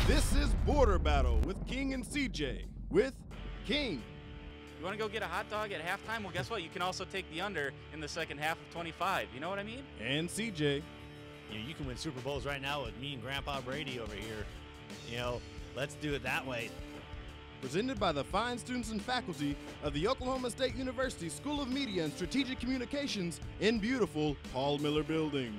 This is Border Battle with King and CJ. With King. You want to go get a hot dog at halftime? Well, guess what? You can also take the under in the second half of 25. You know what I mean? And CJ. You can win Super Bowls right now with me and Grandpa Brady over here. Let's do it that way. Presented by the fine students and faculty of the Oklahoma State University School of Media and Strategic Communications in beautiful Paul Miller Building.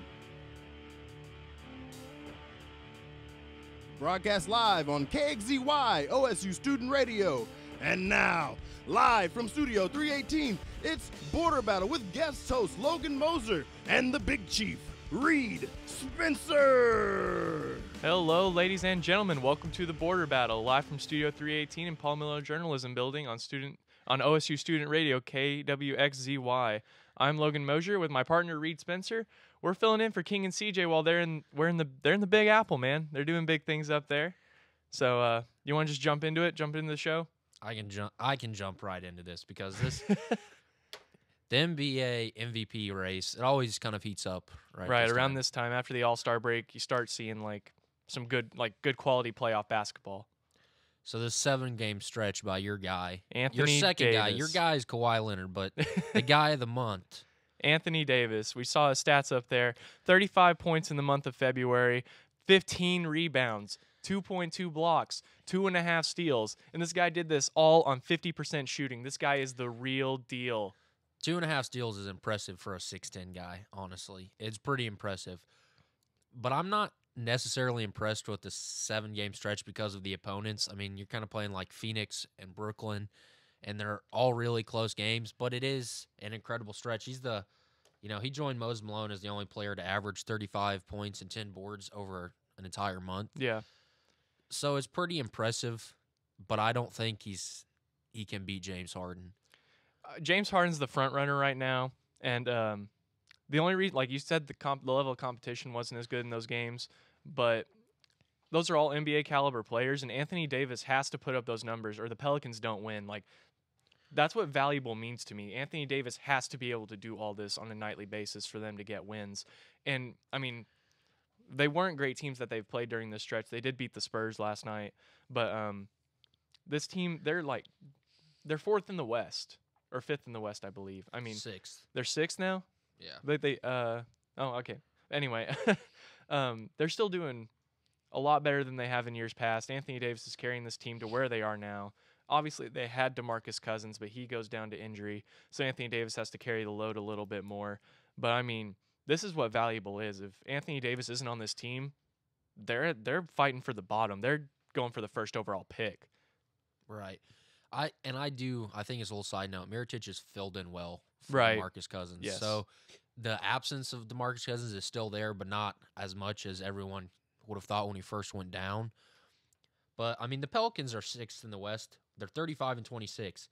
Broadcast live on KXZY OSU Student Radio. And now, live from Studio 318, it's Border Battle with guest host Logan Moser and the Big Chief, Reed Spencer. Hello, ladies and gentlemen. Welcome to the Border Battle, live from Studio 318 in Paul Miller Journalism Building on OSU Student Radio KWXZY. I'm Logan Moser with my partner Reed Spencer. We're filling in for King and CJ while they're in the Big Apple, man. They're doing big things up there. So, you want to just jump into the show? I can jump right into this because the NBA MVP race, it always kind of heats up right around this time after the All-Star break. You start seeing some good quality playoff basketball. So this 7-game stretch by your guy, Anthony your second Davis. guy, your guy is Kawhi Leonard, but the guy of the month, Anthony Davis. We saw his stats up there: 35 points in the month of February, 15 rebounds, 2.2 blocks, 2.5 steals, and this guy did this all on 50% shooting. This guy is the real deal. 2.5 steals is impressive for a 6'10" guy, honestly. It's pretty impressive. But I'm not necessarily impressed with the 7-game stretch because of the opponents. I mean, you're kind of playing like Phoenix and Brooklyn, and they're all really close games, but it is an incredible stretch. He joined Moses Malone as the only player to average 35 points and 10 boards over an entire month. Yeah. So it's pretty impressive, but I don't think he can beat James Harden. James Harden's the front runner right now, and the only reason, like you said, the level of competition wasn't as good in those games, but those are all NBA caliber players, and Anthony Davis has to put up those numbers, or the Pelicans don't win. That's what valuable means to me. Anthony Davis has to be able to do all this on a nightly basis for them to get wins. And I mean, they weren't great teams that they've played during this stretch. They did beat the Spurs last night, but this team, they're fourth in the West. Or fifth in the West, I believe. I mean, sixth. They're sixth now? Yeah. Oh, okay. Anyway, they're still doing a lot better than they have in years past. Anthony Davis is carrying this team to where they are now. Obviously, they had DeMarcus Cousins, but he goes down to injury, so Anthony Davis has to carry the load a little bit more. But, I mean, this is what valuable is. If Anthony Davis isn't on this team, they're fighting for the bottom. They're going for the first overall pick. Right. I think it's a little side note. Mirotic is filled in well for DeMarcus Cousins. Yes. So the absence of DeMarcus Cousins is still there, but not as much as everyone would have thought when he first went down. But, I mean, the Pelicans are sixth in the West. They're 35 and 26.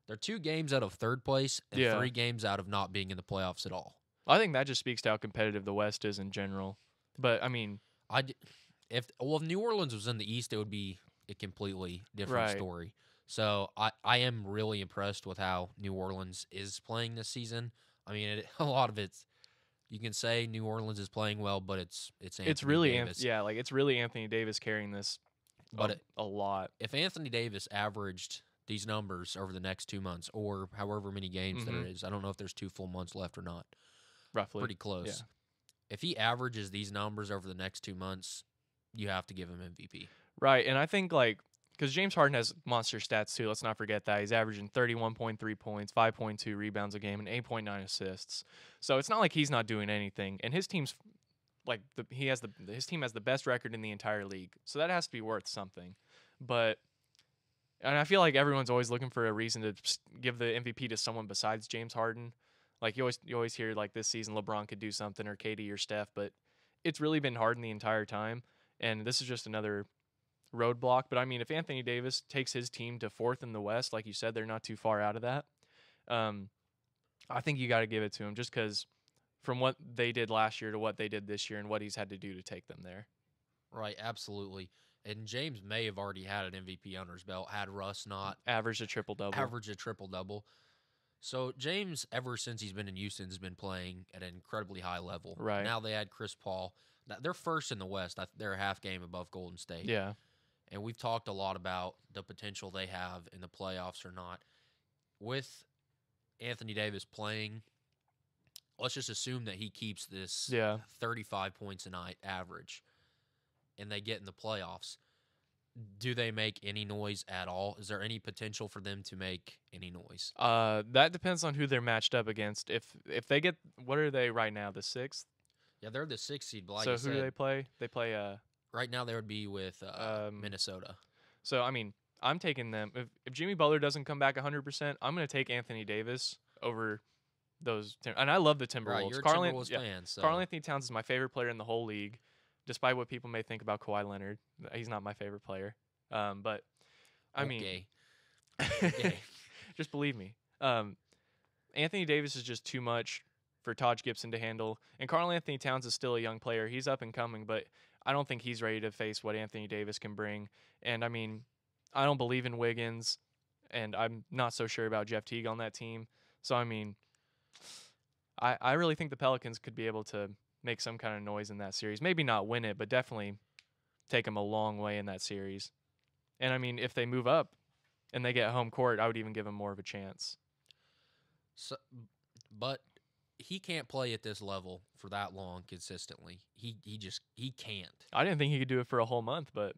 They're 2 games out of third place and 3 games out of not being in the playoffs at all. I think that just speaks to how competitive the West is in general. But, I mean, if New Orleans was in the East, it would be a completely different story. So I am really impressed with how New Orleans is playing this season. I mean, a lot of it's, you can say New Orleans is playing well, but it's Anthony Davis. It's really Anthony Davis carrying this, but a lot. If Anthony Davis averaged these numbers over the next 2 months, or however many games there is, I don't know if there's 2 full months left or not. Roughly, pretty close. Yeah. If he averages these numbers over the next 2 months, you have to give him MVP. Right, and I think because James Harden has monster stats too. Let's not forget that. He's averaging 31.3 points, 5.2 rebounds a game, and 8.9 assists. So it's not like he's not doing anything. And his team's his team has the best record in the entire league. So that has to be worth something. And I feel like everyone's always looking for a reason to give the MVP to someone besides James Harden. Like you always hear this season LeBron could do something, or KD or Steph, but it's really been Harden the entire time. And this is just another roadblock. But I mean, if Anthony Davis takes his team to 4th in the West, like you said, they're not too far out of that. I think you got to give it to him, just because from what they did last year to what they did this year and what he's had to do to take them there. Right, absolutely. And James may have already had an MVP under his belt had Russ not averaged a triple-double. So James, ever since he's been in Houston, has been playing at an incredibly high level. Right. Now they had Chris Paul. They're first in the West. They're a half game above Golden State. Yeah. and we've talked a lot about the potential they have in the playoffs or not. With Anthony Davis playing, let's just assume that he keeps this 35 points a night average, and they get in the playoffs. Do they make any noise at all? Is there any potential for them to make any noise? That depends on who they're matched up against. If they get, what are they right now? The 6th? Yeah, they're the 6th seed. But like So I who said, do they play? They play right now they would be with Minnesota. So I mean, I'm taking them. If Jimmy Butler doesn't come back 100%, I'm going to take Anthony Davis over those. And I love the Timberwolves. Right, you're a Timberwolves fan. So. Karl Anthony Towns is my favorite player in the whole league, despite what people may think about Kawhi Leonard. He's not my favorite player. But I mean, okay. Just believe me. Anthony Davis is just too much for Taj Gibson to handle, and Karl Anthony Towns is still a young player. He's up and coming, but I don't think he's ready to face what Anthony Davis can bring. And I mean, I don't believe in Wiggins, and I'm not so sure about Jeff Teague on that team. So I mean, I really think the Pelicans could be able to make some kind of noise in that series. Maybe not win it, but definitely take them a long way in that series. And I mean, if they move up and they get home court, I would even give them more of a chance. So, but he can't play at this level for that long consistently. He can't. I didn't think he could do it for a whole month, but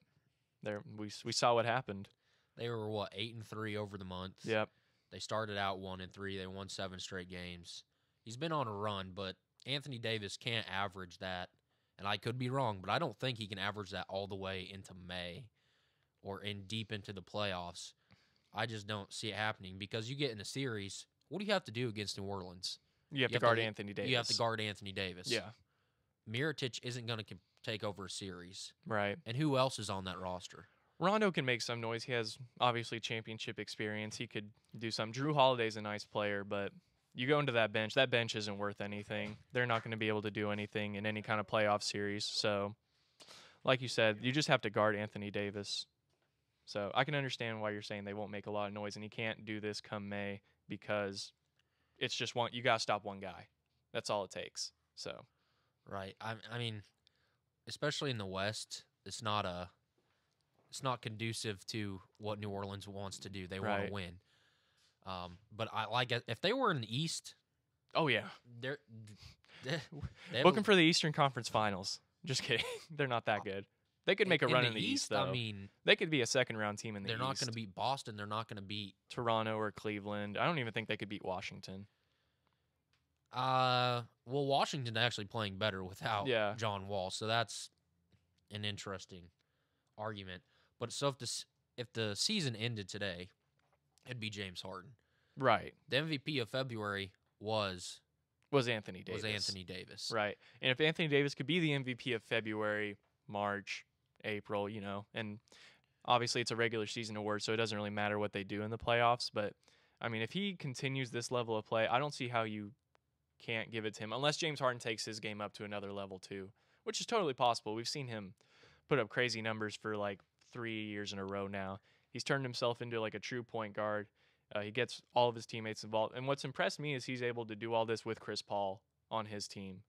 there we saw what happened. They were 8-3 over the month. Yep. They started out 1-3. They won 7 straight games. He's been on a run, but Anthony Davis can't average that. And I could be wrong, but I don't think he can average that all the way into May or deep into the playoffs. I just don't see it happening because you get in a series. What do you have to do against New Orleans? You have to guard Anthony Davis. You have to guard Anthony Davis. Yeah. Mirotic isn't going to take over a series. Right. And who else is on that roster? Rondo can make some noise. He has obviously championship experience. He could do some. Drew Holiday's a nice player, but you go into that bench. That bench isn't worth anything. They're not going to be able to do anything in any kind of playoff series. So, like you said, you just have to guard Anthony Davis. So I can understand why you're saying they won't make a lot of noise, and he can't do this come May because it's just one. You got to stop one guy. That's all it takes. So, right. I mean, especially in the West, it's not conducive to what New Orleans wants to do. They want to win. But I like it if they were in the East. Oh yeah, they're looking for the Eastern Conference Finals. Just kidding. They're not that good. They could make a run in the East, though. I mean, they could be a second-round team in the East. They're not going to beat Boston. They're not going to beat Toronto or Cleveland. I don't even think they could beat Washington. Well, Washington's actually playing better without John Wall, so that's an interesting argument. But so if the season ended today, it'd be James Harden. Right. The MVP of February was Anthony Davis. Right. And if Anthony Davis could be the MVP of February, March, April, and obviously it's a regular season award, so it doesn't really matter what they do in the playoffs. But, I mean, if he continues this level of play, I don't see how you can't give it to him, unless James Harden takes his game up to another level too, which is totally possible. We've seen him put up crazy numbers for like 3 years in a row now. He's turned himself into like a true point guard. He gets all of his teammates involved. And what's impressed me is he's able to do all this with Chris Paul on his team.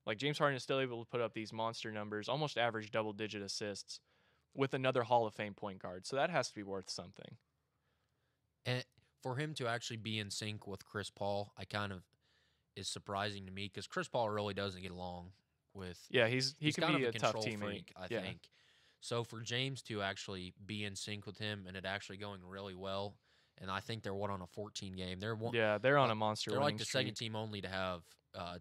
Like, James Harden is still able to put up these monster numbers, almost average double-digit assists, with another Hall of Fame point guard. So that has to be worth something. And for him to actually be in sync with Chris Paul, is surprising to me because Chris Paul really doesn't get along with. Yeah, he can kind be of a tough control teammate. freak, I think. So for James to actually be in sync with him and it actually going really well, and I think they're on a 14 game. They're on a monster. They're like the streak. second team only to have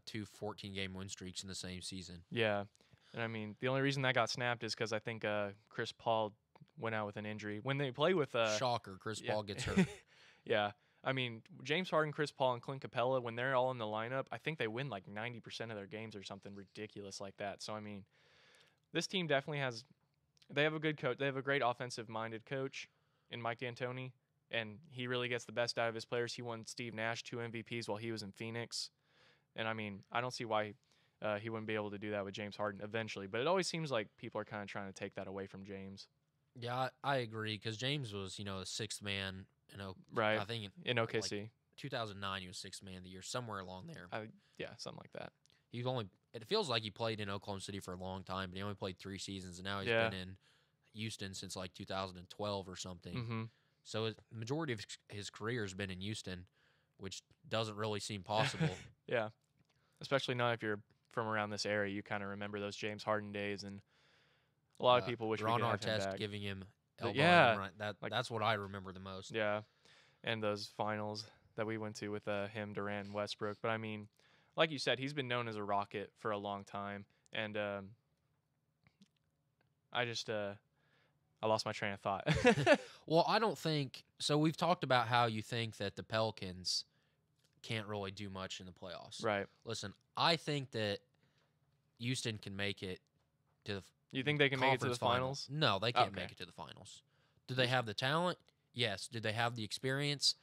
2 14-game win streaks in the same season. Yeah, and I mean the only reason that got snapped is because I think Chris Paul went out with an injury. When they play with shocker, Chris Paul gets hurt. Yeah, I mean James Harden, Chris Paul, and Clint Capella, when they're all in the lineup, I think they win like 90% of their games or something ridiculous like that. So I mean, this team definitely has. They have a good coach. They have a great offensive-minded coach in Mike D'Antoni, and he really gets the best out of his players. He won Steve Nash 2 MVPs while he was in Phoenix. And, I mean, I don't see why he wouldn't be able to do that with James Harden eventually. But it always seems like people are kind of trying to take that away from James. Yeah, I agree because James was, the 6th man. Right. I think in OKC. Like 2009, he was 6th man of the year, somewhere along there. Yeah, something like that. It feels like he played in Oklahoma City for a long time, but he only played 3 seasons, and now he's been in Houston since like 2012 or something. Mm-hmm. So the majority of his career has been in Houston, which doesn't really seem possible. Yeah, especially not if you're from around this area. You kind of remember those James Harden days, and a lot of people wish Ron we could have him Artest back. giving him But elbow. yeah, That's what I remember the most. Yeah, and those finals that we went to with him, Durant, and Westbrook. But I mean, like you said, he's been known as a rocket for a long time, and I lost my train of thought. Well, I don't think so. We've talked about how you think that the Pelicans can't really do much in the playoffs. Right. Listen, I think that Houston can make it to the You think they can make it to the conference finals? No, they can't Okay. make it to the finals. Do they have the talent? Yes. Do they have the experience?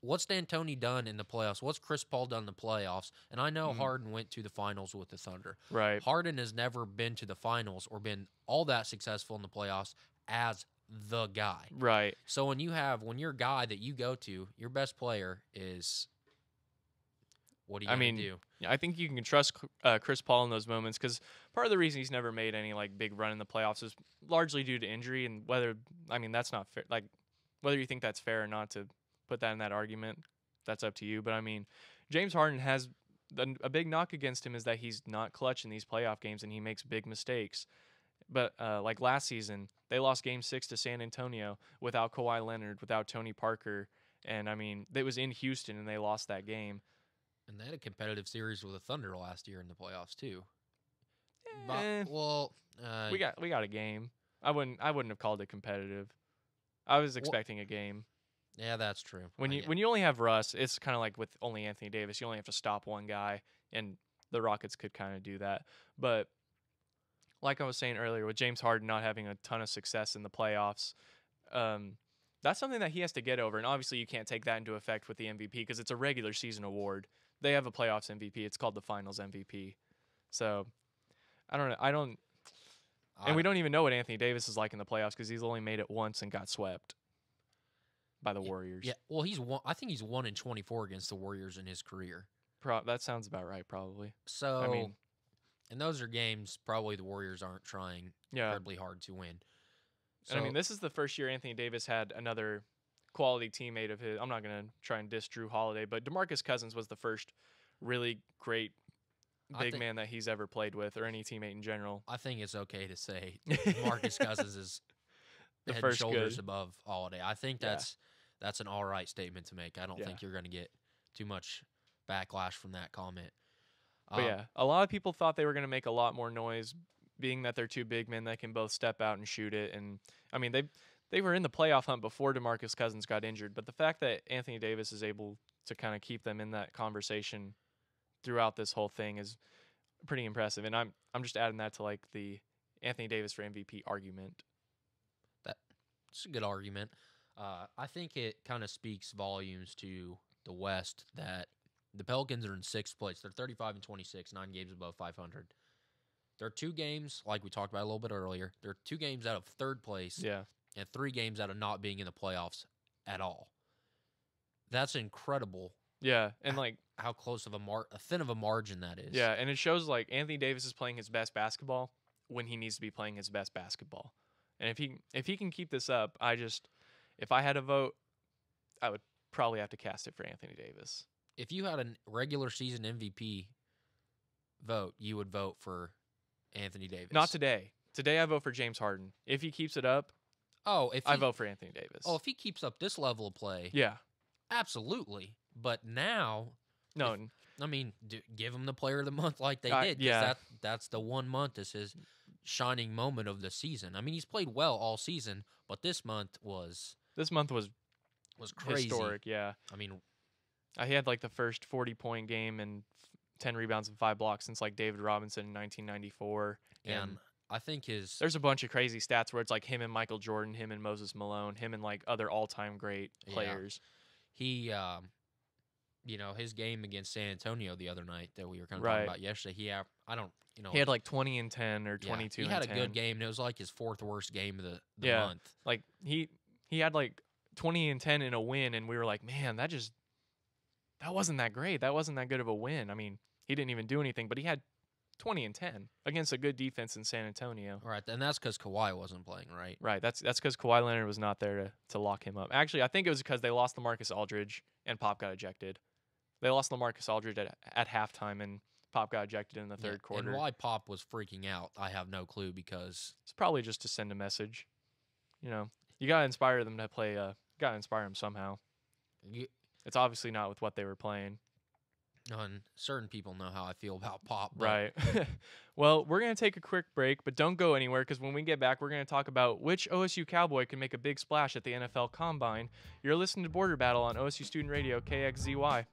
What's D'Antoni done in the playoffs? What's Chris Paul done in the playoffs? And I know Mhm. Harden went to the finals with the Thunder. Right. Harden has never been to the finals or been all that successful in the playoffs as the guy. Right. So when your guy that you go to, your best player is, what are you going to do? I think you can trust Chris Paul in those moments because part of the reason he's never made any like big run in the playoffs is largely due to injury, and that's not fair. Like whether you think that's fair or not to put that in that argument, that's up to you. But I mean, James Harden has a big knock against him is that he's not clutch in these playoff games and he makes big mistakes. But like last season, they lost Game 6 to San Antonio without Kawhi Leonard, without Tony Parker, and I mean it was in Houston and they lost that game. And they had a competitive series with the Thunder last year in the playoffs too. Eh. We got a game. I wouldn't have called it competitive. I was expecting a game. Yeah, that's true. When you only have Russ, it's kind of like with only Anthony Davis. You only have to stop one guy, and the Rockets could kind of do that. But like I was saying earlier, with James Harden not having a ton of success in the playoffs, that's something that he has to get over. And obviously, you can't take that into effect with the MVP because it's a regular season award. They have a playoffs MVP. It's called the Finals MVP. So I don't. And we don't even know what Anthony Davis is like in the playoffs because he's only made it once and got swept by the Warriors. Yeah, well, I think he's 1-24 against the Warriors in his career. That sounds about right, probably. So, I mean, and those are games probably the Warriors aren't trying incredibly hard to win. So, and I mean, this is the first year Anthony Davis had another quality teammate of his. I'm not going to try and diss Drew Holiday, but DeMarcus Cousins was the first really great big man that he's ever played with, or any teammate in general. I think it's okay to say Marcus Cousins is the head first and shoulders good. above Holiday. I think that's an all right statement to make. I don't Yeah. think you're going to get too much backlash from that comment. But yeah, a lot of people thought they were going to make a lot more noise, being that they're two big men that can both step out and shoot it. And I mean, they were in the playoff hunt before DeMarcus Cousins got injured. But the fact that Anthony Davis is able to kind of keep them in that conversation throughout this whole thing is pretty impressive. And I'm just adding that to like the Anthony Davis for MVP argument. It's a good argument. I think it kind of speaks volumes to the West that the Pelicans are in sixth place. They're 35-26, 9 games above 500. They're 2 games, like we talked about a little bit earlier. They're 2 games out of third place, and 3 games out of not being in the playoffs at all. That's incredible. Yeah, and like how close of a thin of a margin that is. Yeah, and it shows like Anthony Davis is playing his best basketball when he needs to be playing his best basketball. And if he can keep this up, if I had a vote, I would probably have to cast it for Anthony Davis. If you had a regular season MVP vote, you would vote for Anthony Davis. Not today. Today I vote for James Harden. If he keeps it up, I vote for Anthony Davis. Oh, if he keeps up this level of play, yeah, absolutely. But now, no, give him the Player of the Month like they did. Yeah, that's the 1 month is his shining moment of the season. I mean, he's played well all season, but this month was crazy. Historic. Yeah, I mean, he had like the first 40-point game and 10 rebounds and 5 blocks since like David Robinson in 1994. And I think there's a bunch of crazy stats where it's like him and Michael Jordan, him and Moses Malone, him and like other all-time great players. He, his game against San Antonio the other night that we were kind of talking about yesterday. He had like 20 and 10 or 22. He had and 10. a good game, and it was like his 4th worst game of the month. Like he had like 20 and 10 in a win, and we were like, man, that wasn't that great. That wasn't that good of a win. I mean, he didn't even do anything, but he had 20 and 10 against a good defense in San Antonio. All right, and that's because Kawhi wasn't playing, right? Right. That's because Kawhi Leonard was not there to lock him up. Actually, I think it was because they lost LaMarcus Aldridge and Pop got ejected. They lost LaMarcus Aldridge at halftime, and Pop got ejected in the third quarter. And why Pop was freaking out, I have no clue, because It's probably just to send a message. You know, you gotta inspire them to play. Gotta inspire them somehow. It's obviously not with what they were playing. and certain people know how I feel about Pop. But Right. Well, we're going to take a quick break, but don't go anywhere because when we get back, we're going to talk about which OSU Cowboy can make a big splash at the NFL Combine. You're listening to Border Battle on OSU Student Radio, KXZY.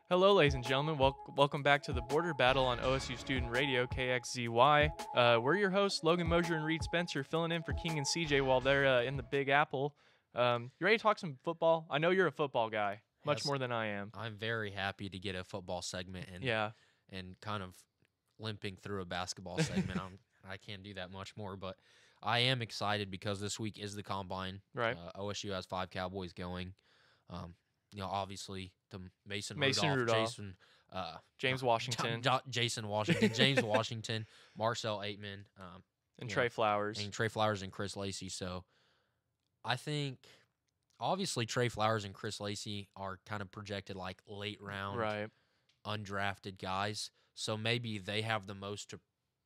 Hello, ladies and gentlemen. Welcome back to the Border Battle on OSU Student Radio, KXZY. We're your hosts, Logan Moser and Reed Spencer, filling in for King and CJ while they're in the Big Apple. You ready to talk some football? I know you're a football guy, much Yes. more than I am. I'm very happy to get a football segment and Yeah. and kind of limping through a basketball segment. I can't do that much more, but I am excited because this week is the Combine. Right. OSU has 5 Cowboys going. Obviously the Mason Rudolph. James Washington. Jason Washington, James Washington, Marcel Aitman, And Trey Flowers. and Trey Flowers and Chris Lacey. So I think obviously Trey Flowers and Chris Lacey are kind of projected like late round Right. undrafted guys. So maybe they have the most to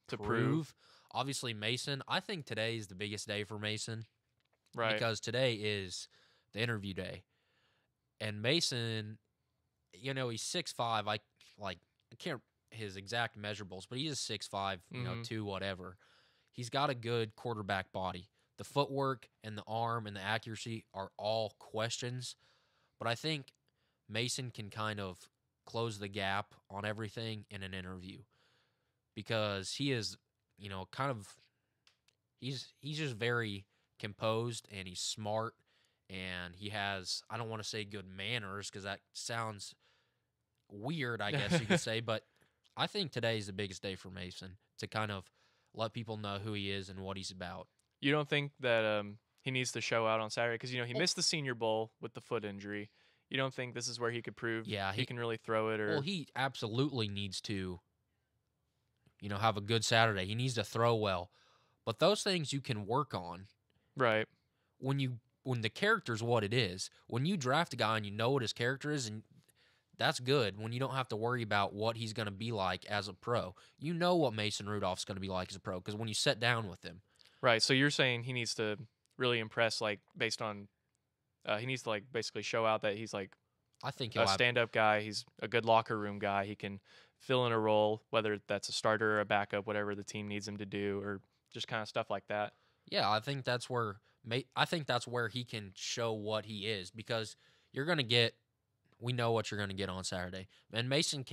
To prove. Obviously Mason, I think today is the biggest day for Mason. Right. Because today is the interview day. And Mason, he's 6'5". I can't his exact measurables, but he is 6'5", Mhm. 2 whatever. He's got a good quarterback body. The footwork and the arm and the accuracy are all questions, but I think Mason can kind of close the gap on everything in an interview because he is, he's just very composed and he's smart. And he has, I don't want to say good manners because that sounds weird, I guess you could say. But I think today is the biggest day for Mason to kind of let people know who he is and what he's about. You don't think that he needs to show out on Saturday? Because, he missed the Senior Bowl with the foot injury. You don't think this is where he could prove he can really throw it? Or Well, he absolutely needs to, have a good Saturday. He needs to throw well. But those things you can work on. Right. When when the character's what it is, when you draft a guy and you know what his character is, and that's good when you don't have to worry about what he's going to be like as a pro. You know what Mason Rudolph's going to be like as a pro because when you sit down with him. Right. So you're saying he needs to really impress, like, based on he needs to, like, basically show out that he's, like, I think a he'll have, stand-up guy. He's a good locker room guy. He can fill in a role, whether that's a starter or a backup, whatever the team needs him to do, or just kind of stuff like that. yeah, I think that's where he can show what he is because you're going to get. We know what you're going to get on Saturday, and Mason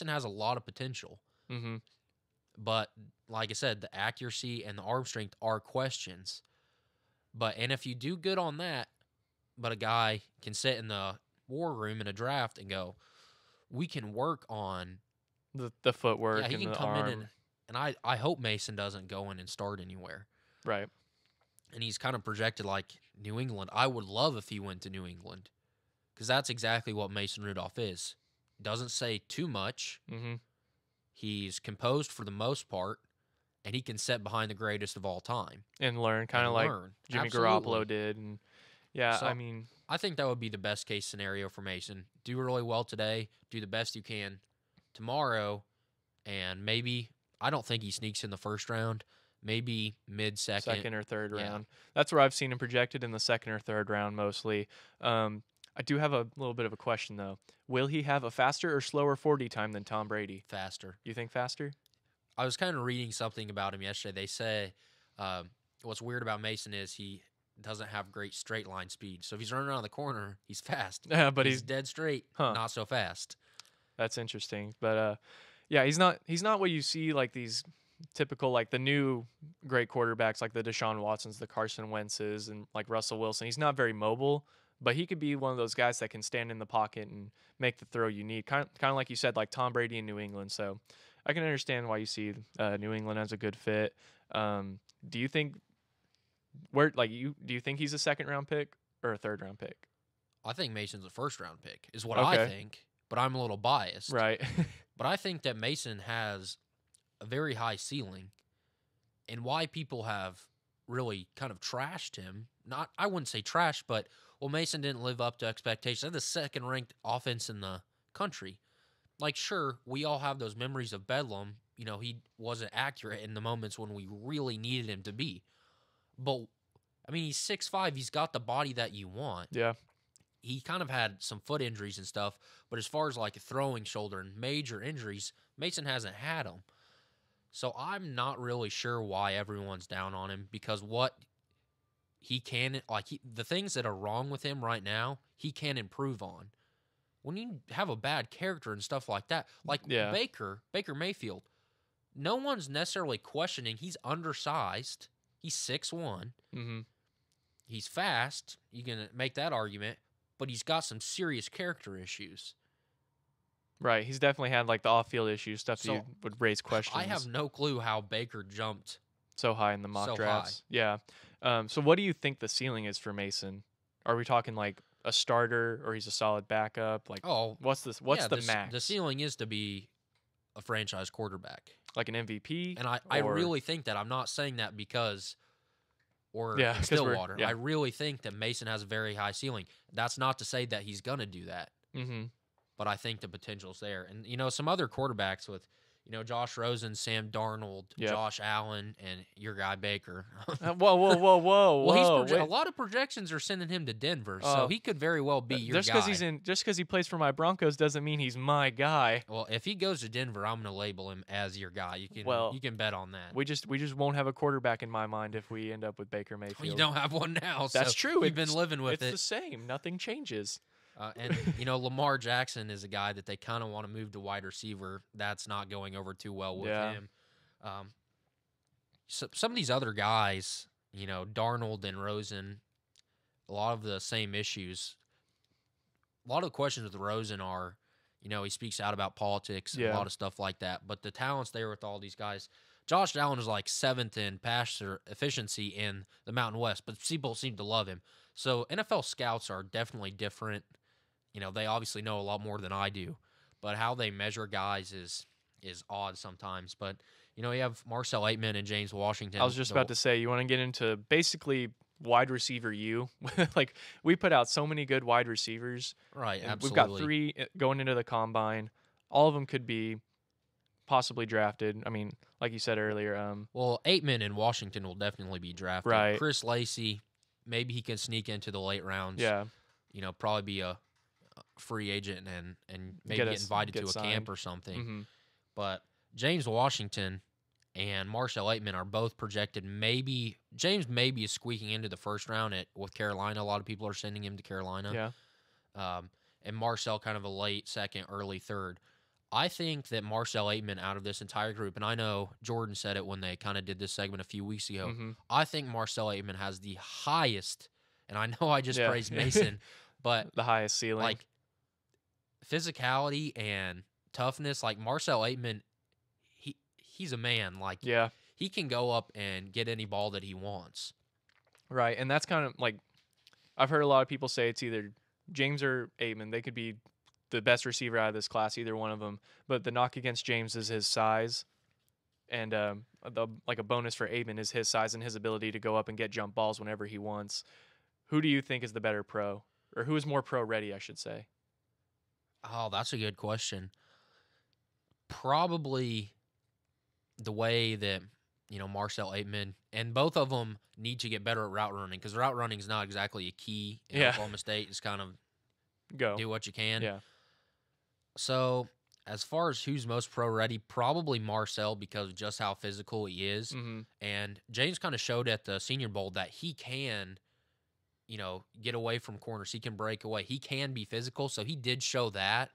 has a lot of potential. Mm-hmm. But like I said, the accuracy and the arm strength are questions. And if you do good on that, but a guy can sit in the war room in a draft and go, we can work on The footwork yeah, he and can the come arm. in and I hope Mason doesn't go in and start anywhere. Right. And he's kind of projected like New England. I would love if he went to New England because that's exactly what Mason Rudolph is. Doesn't say too much. Mm-hmm. He's composed for the most part, and he can sit behind the greatest of all time. And learn, kind of and like learn. Jimmy Absolutely. Garoppolo did. And yeah, So, I mean, I think that would be the best case scenario for Mason. Do really well today, do the best you can tomorrow, and maybe, I don't think he sneaks in the first round, maybe mid-second. second or third Yeah. round. That's where I've seen him projected in the second or third round mostly. I do have a little bit of a question, though. Will he have a faster or slower 40 time than Tom Brady? Faster. You think faster? I was kind of reading something about him yesterday. They say what's weird about Mason is he doesn't have great straight line speed. So if he's running around the corner, he's fast. Yeah, but he's he's dead straight, Huh. not so fast. That's interesting. But yeah, he's not what you see like these typical like the new great quarterbacks like the Deshaun Watsons, the Carson Wentz's, and like Russell Wilson. He's not very mobile, but he could be one of those guys that can stand in the pocket and make the throw you need. Kind of like you said, like Tom Brady in New England. So I can understand why you see New England as a good fit. Do you think do you think he's a second round pick or a third round pick? I think Mason's a first round pick, is what Okay. I think, but I'm a little biased. Right. But I think that Mason has a very high ceiling, and why people have really kind of trashed him. I wouldn't say trash, but Mason didn't live up to expectations. They're the second ranked offense in the country. Like, sure, we all have those memories of Bedlam. You know, he wasn't accurate in the moments when we really needed him to be. But, I mean, he's 6'5". He's got the body that you want. Yeah. He kind of had some foot injuries and stuff, but as far as like a throwing shoulder and major injuries, Mason hasn't had them. So I'm not really sure why everyone's down on him because what he can, the things that are wrong with him right now, he can improve on. When you have a bad character and stuff like that, like Yeah. Baker Mayfield, no one's necessarily questioning. He's undersized. He's 6'1". Mm-hmm. He's fast. You can make that argument, but he's got some serious character issues. Right. He's definitely had like the off-field issues, stuff So, that you would raise questions. I have no clue how Baker jumped. so high in the mock so drafts. Yeah. So what do you think the ceiling is for Mason? Are we talking like a starter or he's a solid backup? Like, what's the max? The ceiling is to be a franchise quarterback. Like an MVP? And I really think that. I'm not saying that because or Yeah, in 'cause we're- Stillwater. yeah. I really think that Mason has a very high ceiling. That's not to say that he's going to do that, Mm-hmm. but I think the potential's there. And, some other quarterbacks with, Josh Rosen, Sam Darnold, Yep. Josh Allen, and your guy Baker. Whoa. Well, wait. a lot of projections are sending him to Denver, Oh. so he could very well be your just guy. because he plays for my Broncos doesn't mean he's my guy. Well, if he goes to Denver, I'm going to label him as your guy. You can bet on that. We just won't have a quarterback in my mind if we end up with Baker Mayfield. Well, you don't have one now. That's so true. You've been living with it's it. the same. Nothing changes. And Lamar Jackson is a guy that they kind of want to move to wide receiver. That's not going over too well with Yeah. him. So some of these other guys, Darnold and Rosen, a lot of the same issues. A lot of the questions with Rosen are, he speaks out about politics and Yeah. a lot of stuff like that. But the talent's there with all these guys. Josh Allen is like 7th in passer efficiency in the Mountain West, but people seem to love him. So NFL scouts are definitely different. They obviously know a lot more than I do, but how they measure guys is odd sometimes. But, you have Marcel Aitman and James Washington. I was just about to say, you want to get into basically wide receiver U. Like, we put out so many good wide receivers. Right, And absolutely. we've got 3 going into the combine. All of them could be possibly drafted. I mean, like you said earlier. Well, Aitman in Washington will definitely be drafted. Right. Chris Lacey, maybe he can sneak into the late rounds. Yeah. You know, probably be a free agent and maybe get invited to a camp or something. Mm-hmm. But James Washington and Marcel Aitman are both projected. Maybe James maybe is squeaking into the first round with Carolina. A lot of people are sending him to Carolina. Yeah. And Marcel kind of a late second, early third. I think that Marcel Aitman out of this entire group, and I know Jordan said it when they kind of did this segment a few weeks ago, Mm-hmm. I think Marcel Aitman has the highest, and I know I just Yeah. praised Mason, but The highest ceiling. like physicality and toughness, like Marcel Aitman, he's a man. Like yeah. he can go up and get any ball that he wants. Right. And that's kind of like, I've heard a lot of people say it's either James or Aitman. They could be the best receiver out of this class, either one of them. But the knock against James is his size. And like a bonus for Aitman is his size and his ability to go up and get jump balls whenever he wants. Who do you think is the better pro? Or who is more pro ready, I should say? Oh, that's a good question. Probably the way that, Marcel Aitman, and both of them need to get better at route running, because route running is not exactly a key in Yeah. Oklahoma State. It's kind of Go. do what you can. Yeah. So as far as who's most pro ready, probably Marcel, because of just how physical he is. Mm-hmm. And James kind of showed at the Senior Bowl that he can, get away from corners. He can break away. He can be physical. So he did show that.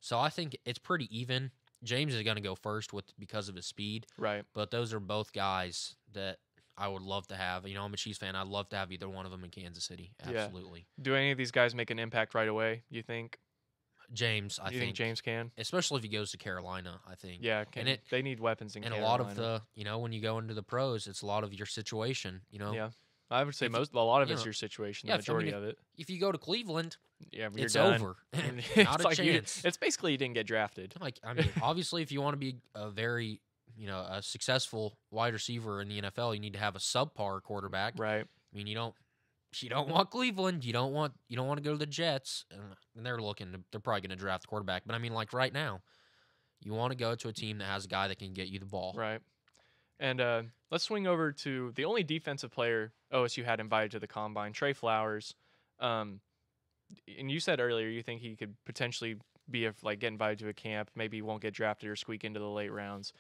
So I think it's pretty even. James is going to go first because of his speed. Right. But those are both guys that I would love to have. I'm a Chiefs fan. I'd love to have either one of them in Kansas City. Yeah. Absolutely. Do any of these guys make an impact right away, you think? James, I You think James can? especially if he goes to Carolina, I think. Yeah. And they need weapons in And Carolina. a lot of the, when you go into the pros, it's a lot of your situation, Yeah. I would say If you- a lot of you it's know, your situation, yeah, the if- I mean, majority of it. If you go to Cleveland, Yeah, you're it's done. over. It's Not a like chance. It's basically you didn't get drafted. Obviously, if you want to be a very, a successful wide receiver in the NFL, you need to have a subpar quarterback. Right. I mean, you don't want Cleveland. You don't want to go to the Jets, and they're probably going to draft the quarterback. But I mean, like right now, you want to go to a team that has a guy that can get you the ball. Right. And let's swing over to the only defensive player OSU had invited to the combine, Trey Flowers. And you said earlier you think he could potentially get invited to a camp, maybe won't get drafted or squeak into the late rounds.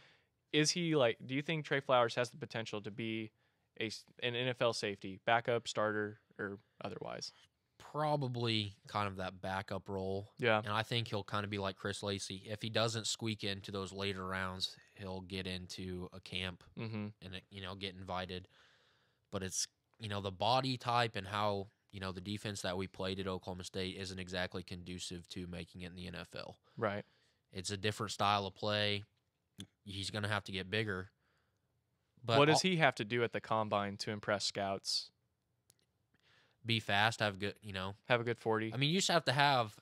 Is he do you think Trey Flowers has the potential to be an NFL safety, backup, starter, or otherwise? Probably kind of that backup role. Yeah. And I think he'll kind of be like Chris Lacey. If he doesn't squeak into those later rounds, he'll get into a camp Mm-hmm. and, get invited. But it's, the body type and how, the defense that we played at Oklahoma State isn't exactly conducive to making it in the NFL. Right. It's a different style of play. He's going to have to get bigger. But what does he have to do at the combine to impress scouts? Be fast, have good, Have a good 40. I mean, you just have to have,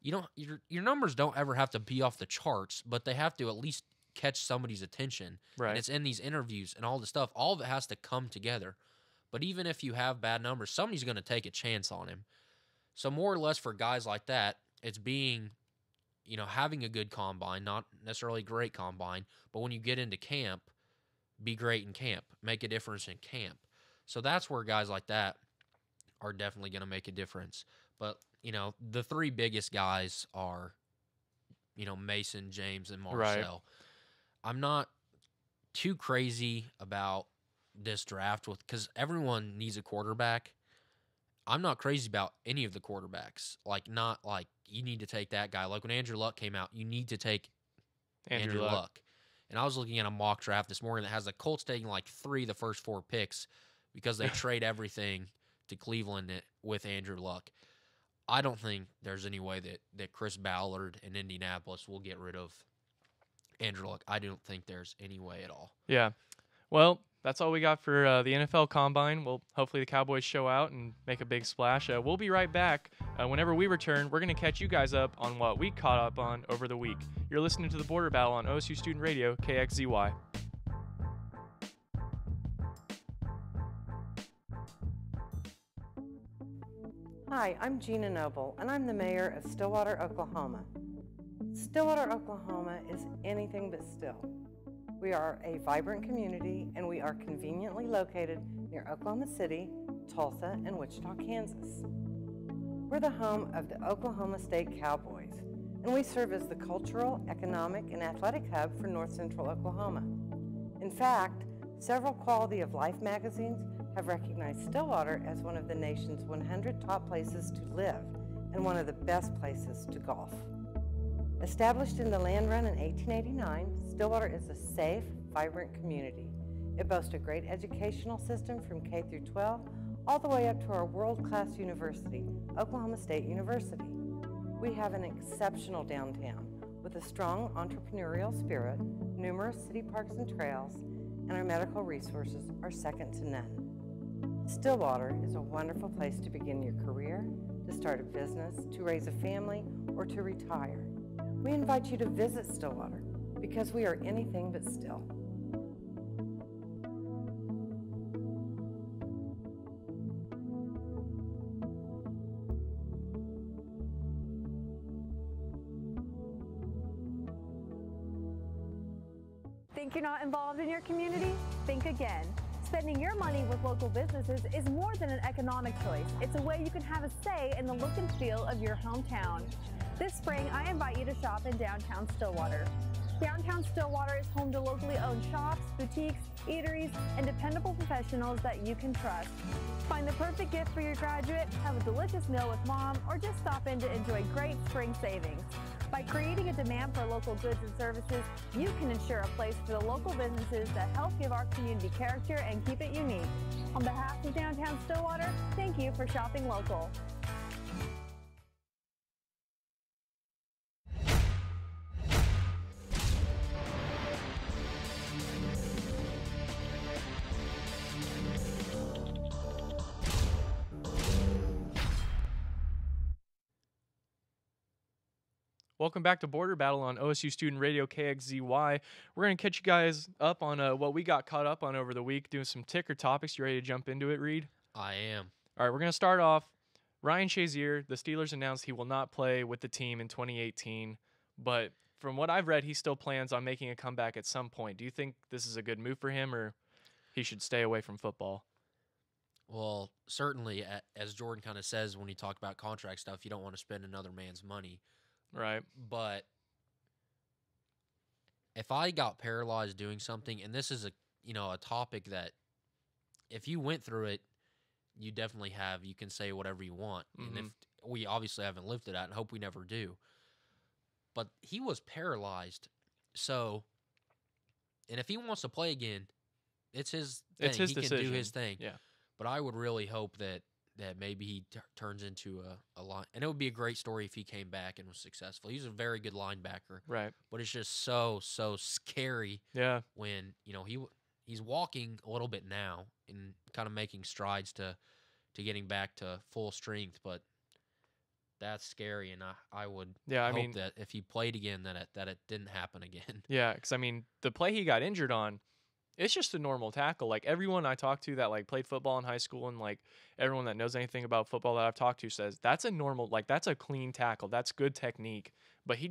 your numbers don't ever have to be off the charts, but they have to at least catch somebody's attention. Right. And it's in these interviews and all the stuff. All of it has to come together. But even if you have bad numbers, somebody's going to take a chance on him. So more or less for guys like that, it's being, having a good combine, not necessarily a great combine, but when you get into camp, be great in camp, make a difference in camp. So that's where guys like that are definitely going to make a difference. But, the 3 biggest guys are, Mason, James, and Marcel. Right. I'm not too crazy about this draft because everyone needs a quarterback. I'm not crazy about any of the quarterbacks. Not like you need to take that guy. Like when Andrew Luck came out, you need to take Andrew Luck. And I was looking at a mock draft this morning that has the Colts taking 3 of the first 4 picks because they trade everything to Cleveland with Andrew Luck. I don't think there's any way that Chris Ballard in Indianapolis will get rid of Andrew Luck. I don't think there's any way at all. Yeah. Well, that's all we got for the NFL Combine. Well, hopefully the Cowboys show out and make a big splash. We'll be right back. Whenever we return, we're going to catch you guys up on what we caught up on over the week. You're listening to The Border Battle on OSU Student Radio, KXZY. Hi, I'm Gina Noble, and I'm the mayor of Stillwater, Oklahoma. Stillwater, Oklahoma is anything but still. We are a vibrant community, and we are conveniently located near Oklahoma City, Tulsa, and Wichita, Kansas. We're the home of the Oklahoma State Cowboys, and we serve as the cultural, economic, and athletic hub for North Central Oklahoma. In fact, several Quality of Life magazines have recognized Stillwater as one of the nation's 100 top places to live and one of the best places to golf. Established in the land run in 1889, Stillwater is a safe, vibrant community. It boasts a great educational system from K through 12, all the way up to our world-class university, Oklahoma State University. We have an exceptional downtown with a strong entrepreneurial spirit, numerous city parks and trails, and our medical resources are second to none. Stillwater is a wonderful place to begin your career, to start a business, to raise a family, or to retire. We invite you to visit Stillwater because we are anything but still. Think you're not involved in your community? Think again. Spending your money with local businesses is more than an economic choice. It's a way you can have a say in the look and feel of your hometown. This spring, I invite you to shop in downtown Stillwater. Downtown Stillwater is home to locally owned shops, boutiques, eateries, and dependable professionals that you can trust. Find the perfect gift for your graduate, have a delicious meal with mom, or just stop in to enjoy great spring savings. By creating a demand for local goods and services, you can ensure a place for the local businesses that help give our community character and keep it unique. On behalf of Downtown Stillwater, thank you for shopping local. Welcome back to Border Battle on OSU Student Radio KXZY. We're going to catch you guys up on what we got caught up on over the week, doing some ticker topics. You ready to jump into it, Reed? I am. All right, we're going to start off. Ryan Shazier, the Steelers announced he will not play with the team in 2018, but from what I've read, he still plans on making a comeback at some point. Do you think this is a good move for him, or he should stay away from football? Well, certainly, as Jordan kind of says when he talked about contract stuff, you don't want to spend another man's money. Right. But if I got paralyzed doing something, and this is a topic that if you went through it, you definitely have. You can say whatever you want, and if we obviously haven't lived it out, and hope we never do. But he was paralyzed, so and if he wants to play again, it's his thing. It's his he decision. can do his thing. Yeah. But I would really hope that maybe he turns into a line. And it would be a great story if he came back and was successful. He's a very good linebacker. Right. But it's just so scary. Yeah. When, he's walking a little bit now and kind of making strides to getting back to full strength. But that's scary. And I would hope that if he played again, that it didn't happen again. Yeah. Because, the play he got injured on, it's just a normal tackle. Like, everyone I talked to that, played football in high school and, everyone that knows anything about football that I've talked to says that's a normal, that's a clean tackle. That's good technique. But he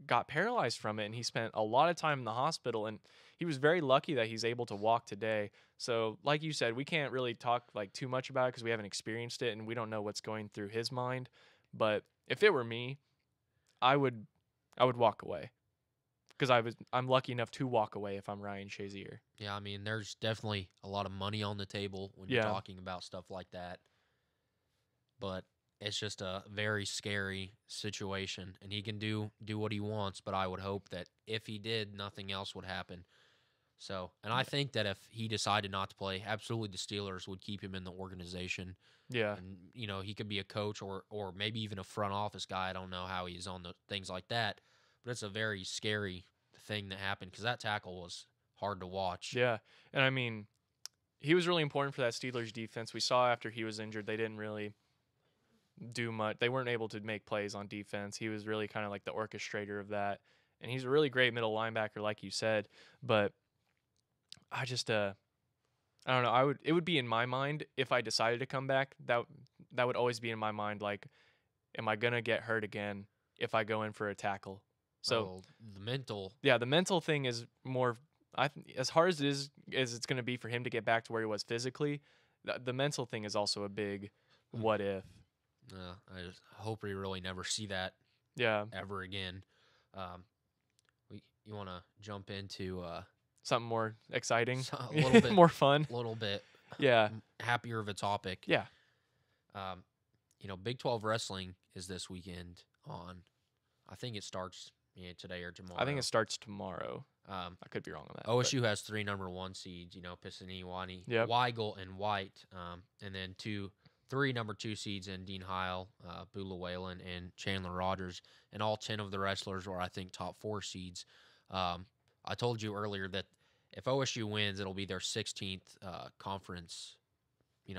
got paralyzed from it, and he spent a lot of time in the hospital, and he was very lucky that he's able to walk today. So, like you said, we can't really talk, too much about it because we haven't experienced it, and we don't know what's going through his mind. But if it were me, I would walk away. Because I'm lucky enough to walk away if I'm Ryan Shazier. Yeah, there's definitely a lot of money on the table when you're talking about stuff like that. But it's just a very scary situation, and he can do what he wants. But I would hope that if he did, nothing else would happen. So, and I think that if he decided not to play, absolutely the Steelers would keep him in the organization. Yeah, and he could be a coach or maybe even a front office guy. I don't know how he's on the things like that. But it's a very scary thing that happened because that tackle was hard to watch. Yeah, and he was really important for that Steelers defense. We saw after he was injured, they didn't really do much. They weren't able to make plays on defense. He was really kind of like the orchestrator of that, and he's a really great middle linebacker, like you said. But I just, I don't know. It would be in my mind if I decided to come back. That that would always be in my mind. Like, am I gonna get hurt again if I go in for a tackle? So the mental. yeah, the mental thing is more. As hard as it is, as it's gonna be for him to get back to where he was physically, the mental thing is also a big what if. I just hope we really never see that Yeah, ever again. You want to jump into something more exciting, a little bit more fun, a little bit yeah, happier of a topic. yeah. Big 12 wrestling is this weekend on. I think it starts today or tomorrow. I think it starts tomorrow. I could be wrong on that. OSU has 3 number 1 seeds. Pissani, Wani, Yep. Weigel, and White, and then 3 number 2 seeds in Dean Heil, Bula Whalen, and Chandler Rogers, and all 10 of the wrestlers are, I think, top 4 seeds. I told you earlier that if OSU wins, it'll be their 16th conference,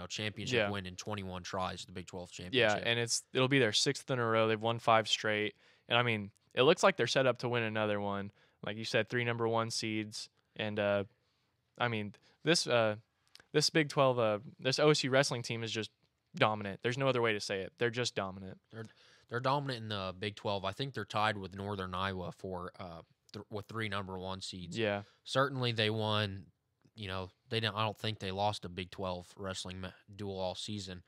championship win in 21 tries, the Big 12 championship. Yeah, and it'll be their 6th in a row. They've won 5 straight, and I mean, it looks like they're set up to win another one. Like you said, 3 number 1 seeds, and I mean, this Big 12, this OSU wrestling team is just dominant. There's no other way to say it. They're just dominant. They're dominant in the Big 12. I think they're tied with Northern Iowa for with 3 number 1 seeds. Yeah, Certainly they won. They didn't. I don't think they lost a Big 12 wrestling duel all season.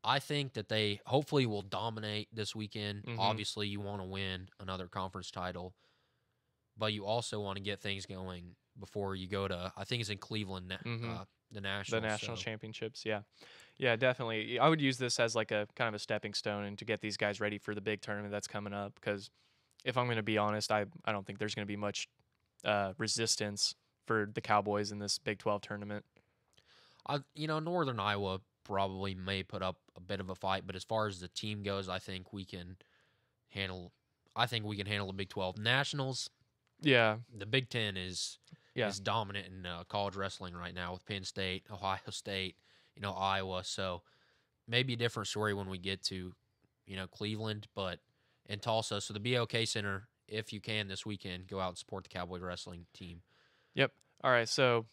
I think that they hopefully will dominate this weekend. Mhm. Obviously, you want to win another conference title, but you also want to get things going before you go to. I think it's in Cleveland, the national championships. Yeah, definitely. I would use this as like a kind of a stepping stone and to get these guys ready for the big tournament that's coming up. Because if I'm going to be honest, I don't think there's going to be much resistance for the Cowboys in this Big 12 tournament. Northern Iowa probably may put up a bit of a fight, but as far as the team goes, I think we can handle. The Big 12 Nationals. Yeah, The Big 10 is dominant in college wrestling right now with Penn State, Ohio State, Iowa. So maybe a different story when we get to, Cleveland, but in Tulsa. So the BOK Center, if you can this weekend, go out and support the Cowboy wrestling team. Yep. All right. So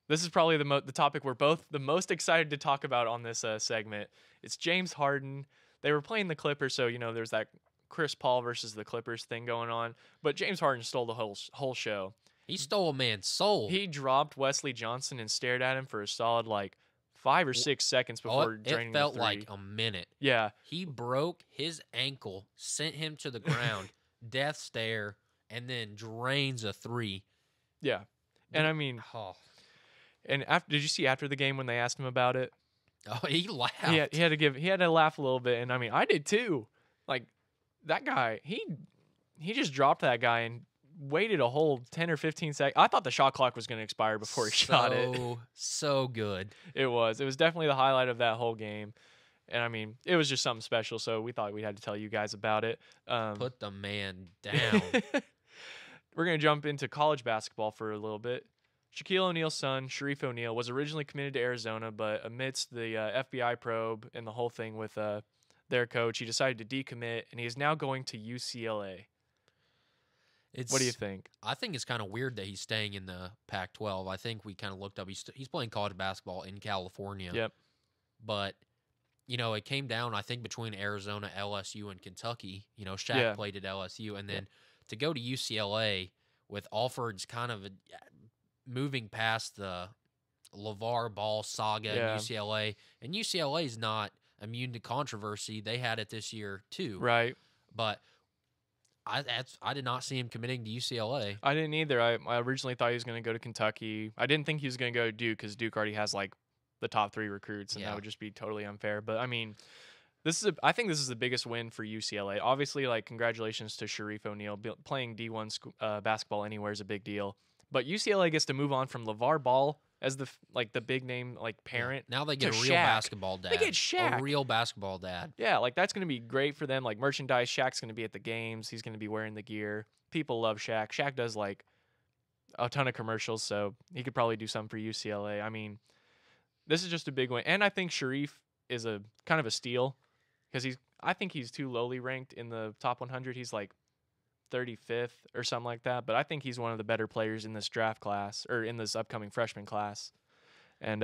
this is probably the topic we're both the most excited to talk about on this segment. It's James Harden. They were playing the Clippers, so there's that Chris Paul versus the Clippers thing going on. But James Harden stole the whole show. He stole a man's soul. He dropped Wesley Johnson and stared at him for a solid 5 or 6 seconds before draining it felt the 3. like a minute. Yeah. He broke his ankle, sent him to the ground, death stare, and then drains a 3. Yeah. And I mean, and did you see after the game when they asked him about it? Oh, he laughed. He had to laugh a little bit, and I mean, I did too. Like that guy, he just dropped that guy and waited a whole 10 or 15 seconds. I thought the shot clock was going to expire before he shot it. So good. It was definitely the highlight of that whole game. And I mean, it was just something special, so we thought we had to tell you guys about it. Put the man down. We're going to jump into college basketball for a little bit. Shaquille O'Neal's son, Sharif O'Neal, was originally committed to Arizona, but amidst the FBI probe and the whole thing with their coach, he decided to decommit, and he is now going to UCLA. What do you think? I think it's kind of weird that he's staying in the Pac-12. I think we kind of looked up. He's playing college basketball in California. Yep. But, it came down, I think, between Arizona, LSU, and Kentucky. Shaq played at LSU. And then to go to UCLA with Alford's kind of moving past the LeVar Ball saga in UCLA. And UCLA is not immune to controversy. They had it this year, too. Right. But I did not see him committing to UCLA. I didn't either. I originally thought he was going to go to Kentucky. I didn't think he was going to go to Duke because Duke already has the top 3 recruits, and that would just be totally unfair. But I mean, I think this is the biggest win for UCLA. Obviously, congratulations to Sharif O'Neal. Playing D1 basketball anywhere is a big deal. But UCLA gets to move on from LeVar Ball as the big name parent. Now they get a real Shaq. basketball dad. They get Shaq. A real basketball dad. Yeah, that's going to be great for them. Merchandise. Shaq's going to be at the games. He's going to be wearing the gear. People love Shaq. Shaq does a ton of commercials, so he could probably do something for UCLA. I mean, this is just a big win, and I think Sharif is a kind of a steal because I think he's too lowly ranked in the top 100. He's 35th or something like that, but I think he's one of the better players in this draft class or in this upcoming freshman class. And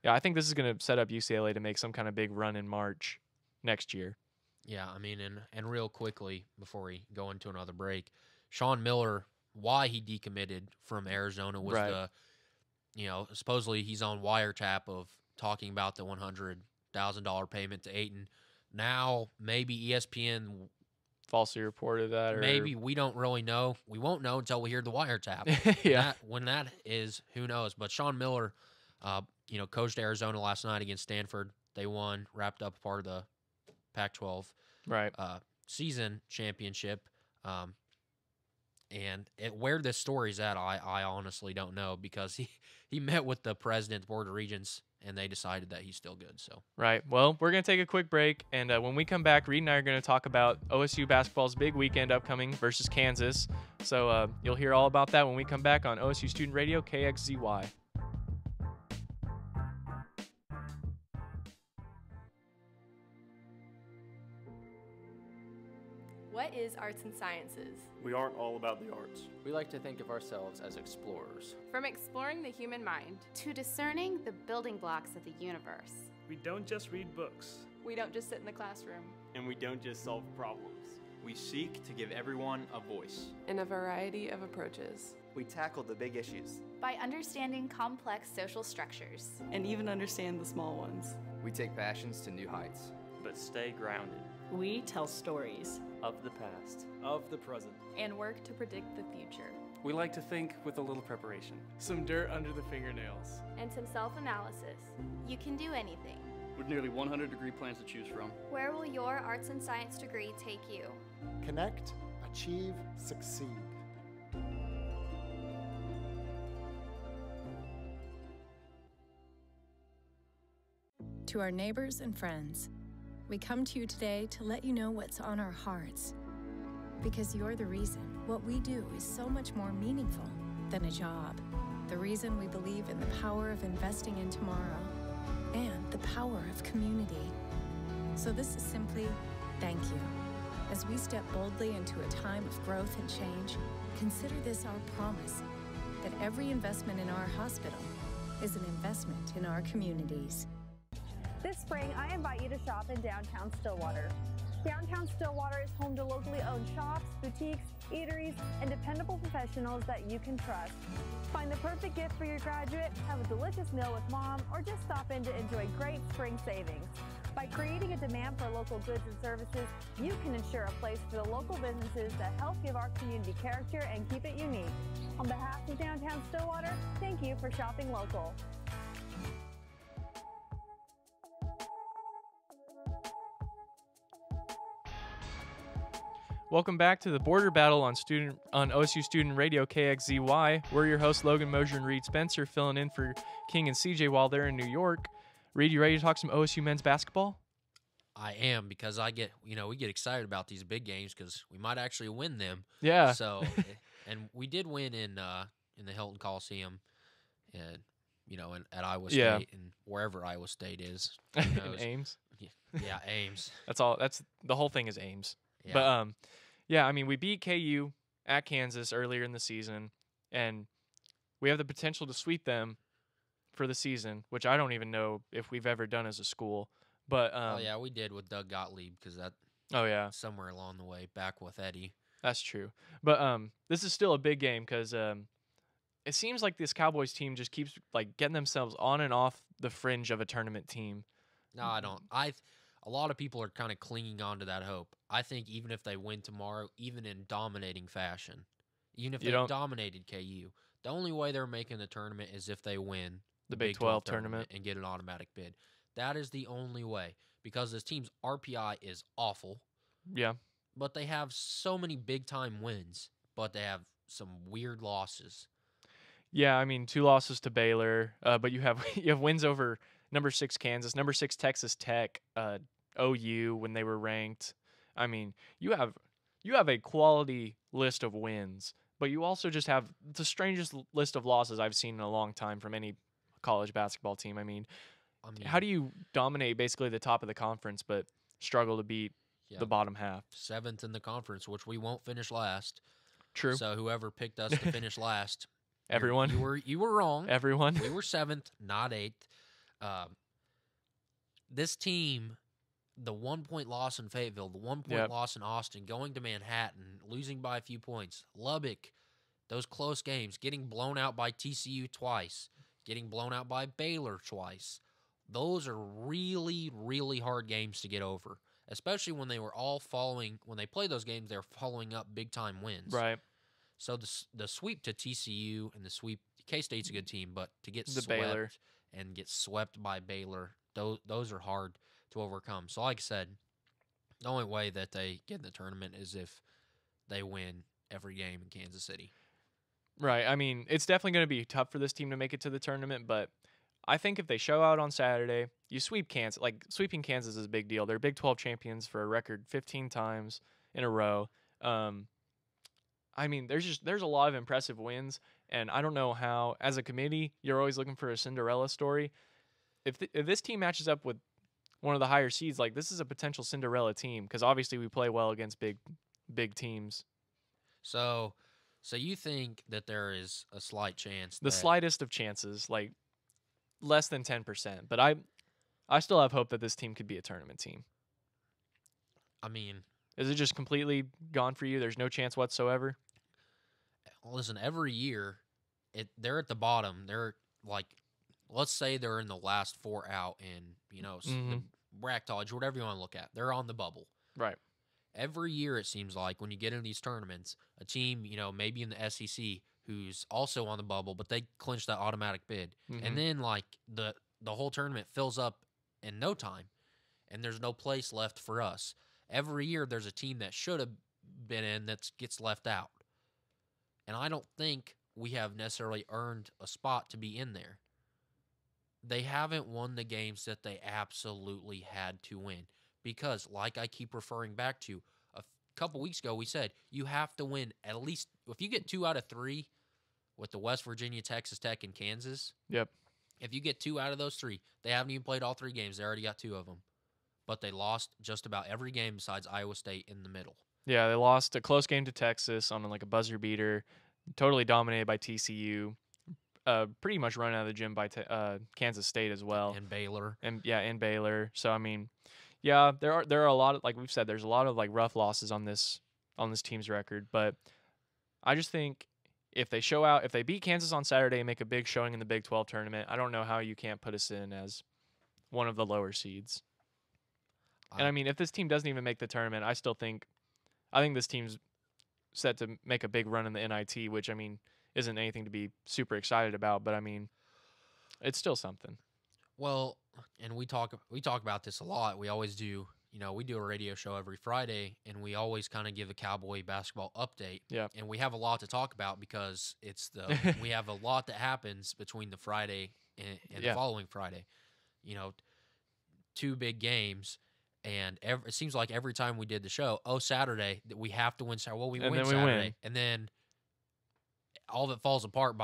Yeah, I think this is going to set up UCLA to make some kind of big run in March next year. Yeah, I mean, and real quickly before we go into another break, Sean Miller, why he decommitted from Arizona was Right. supposedly he's on wiretap of talking about the $100,000 payment to Ayton. Now maybe ESPN, Falsely reported that, or maybe we don't really know. We won't know until we hear the wiretap. Yeah. When that is, who knows? But Sean Miller, coached Arizona last night against Stanford. They won, wrapped up part of the Pac-12 right. season championship. Where this story's at, I honestly don't know, because he met with the president of the Board of Regents, and they decided that he's still good. So Right. Well, we're going to take a quick break, and when we come back, Reed and I are going to talk about OSU basketball's big weekend upcoming versus Kansas. So you'll hear all about that when we come back on OSU Student Radio, KXZY. What is arts and sciences? We aren't all about the arts. We like to think of ourselves as explorers. From exploring the human mind to discerning the building blocks of the universe. We don't just read books. We don't just sit in the classroom. And we don't just solve problems. We seek to give everyone a voice. In a variety of approaches. We tackle the big issues. By understanding complex social structures. And even understand the small ones. We take passions to new heights. But stay grounded. We tell stories. Of the past. Of the present. And work to predict the future. We like to think with a little preparation. Some dirt under the fingernails. And some self-analysis. You can do anything. With nearly 100 degree plans to choose from. Where will your arts and science degree take you? Connect, achieve, succeed. To our neighbors and friends, we come to you today to let you know what's on our hearts. Because you're the reason what we do is so much more meaningful than a job. The reason we believe in the power of investing in tomorrow and the power of community. So this is simply thank you. As we step boldly into a time of growth and change, consider this our promise that every investment in our hospital is an investment in our communities. This spring, I invite you to shop in downtown Stillwater. Downtown Stillwater is home to locally owned shops, boutiques, eateries, and dependable professionals that you can trust. Find the perfect gift for your graduate, have a delicious meal with mom, or just stop in to enjoy great spring savings. By creating a demand for local goods and services, you can ensure a place for the local businesses that help give our community character and keep it unique. On behalf of Downtown Stillwater, thank you for shopping local. Welcome back to the Border Battle on OSU Student Radio KXZY. We're your hosts, Logan Moser and Reed Spencer, filling in for King and CJ while they're in New York. Reed, you ready to talk some OSU men's basketball? I am, because we get excited about these big games because we might actually win them. Yeah. So, and we did win in the Hilton Coliseum, and at Iowa State and wherever Iowa State is. In Ames. Yeah, Ames. That's the whole thing is Ames. Yeah. But yeah, I mean, we beat KU at Kansas earlier in the season, and we have the potential to sweep them for the season, which I don't even know if we've ever done as a school. But yeah, we did with Doug Gottlieb, because that. Oh yeah. Somewhere along the way, back with Eddie. That's true. But this is still a big game because it seems like this Cowboys team just keeps getting themselves on and off the fringe of a tournament team. No, I don't. A lot of people are kind of clinging on to that hope. I think even if they win tomorrow, even in dominating fashion, even if they dominated KU, the only way they're making the tournament is if they win the Big 12 tournament and get an automatic bid. That is the only way, because this team's RPI is awful. Yeah. But they have so many big-time wins, but they have some weird losses. Yeah, I mean, 2 losses to Baylor, but you have wins over number 6 Kansas, number 6 Texas Tech, OU when they were ranked. I mean, you have a quality list of wins, but you also just have the strangest list of losses I've seen in a long time from any college basketball team. I mean, how do you dominate basically the top of the conference but struggle to beat the bottom half? 7th in the conference, which we won't finish last. True. So whoever picked us to finish last, everyone, you were wrong. Everyone, we were 7th, not 8th. This team, the 1-point loss in Fayetteville, the 1-point loss in Austin, going to Manhattan, losing by a few points, Lubbock, those close games, getting blown out by TCU twice, getting blown out by Baylor twice. Those are really, really hard games to get over, especially when they were all following, when they played those games, they're following up big-time wins. Right. So the sweep to TCU and the sweep, K-State's a good team, but to get The swept Baylor. and get swept by Baylor, those are hard to overcome. So like I said, the only way that they get in the tournament is if they win every game in Kansas City. Right. I mean, it's definitely going to be tough for this team to make it to the tournament, but I think if they show out on Saturday, you sweep Kansas. Like, sweeping Kansas is a big deal. They're Big 12 champions for a record 15 times in a row. I mean, there's a lot of impressive wins, and I don't know how, as a committee, you're always looking for a Cinderella story. If this team matches up with one of the higher seeds, like, this is a potential Cinderella team, because obviously we play well against big teams. So you think that there is a slight chance? The slightest of chances, like less than 10%. But I still have hope that this team could be a tournament team. I mean, is it just completely gone for you? There's no chance whatsoever? Listen, every year, they're at the bottom. They're like, let's say they're in the last 4 out in, the bracketology, whatever you want to look at. They're on the bubble. Right. Every year, it seems like, when you get into these tournaments, a team, maybe in the SEC, who's also on the bubble, but they clinch that automatic bid. And then, like, the whole tournament fills up in no time, and there's no place left for us. Every year, there's a team that should have been in that gets left out. And I don't think we have necessarily earned a spot to be in there. They haven't won the games that they absolutely had to win. Because, like I keep referring back to, a couple weeks ago we said, you have to win at least, if you get 2 out of 3 with the West Virginia, Texas Tech, and Kansas. Yep. If you get 2 out of those 3, they haven't even played all 3 games. They already got 2 of them. But they lost just about every game besides Iowa State in the middle. Yeah, they lost a close game to Texas on like a buzzer beater, totally dominated by TCU. Pretty much run out of the gym by Kansas State as well. And Baylor. And Baylor. So, I mean, yeah, there are a lot of, like we've said, there's a lot of like rough losses on this team's record, but I just think if they show out, if they beat Kansas on Saturday and make a big showing in the Big 12 tournament, I don't know how you can't put us in as one of the lower seeds. And I mean, if this team doesn't even make the tournament, I think this team's set to make a big run in the NIT, which, I mean, isn't anything to be super excited about, but I mean, it's still something. Well, and we talk about this a lot. We always do, we do a radio show every Friday, and we always kind of give a Cowboy basketball update. Yeah. And we have a lot to talk about because we have a lot that happens between the Friday and the following Friday. 2 big games. And it seems like every time we did the show, Saturday, we have to win Saturday. Well, we win Saturday. And then all of it falls apart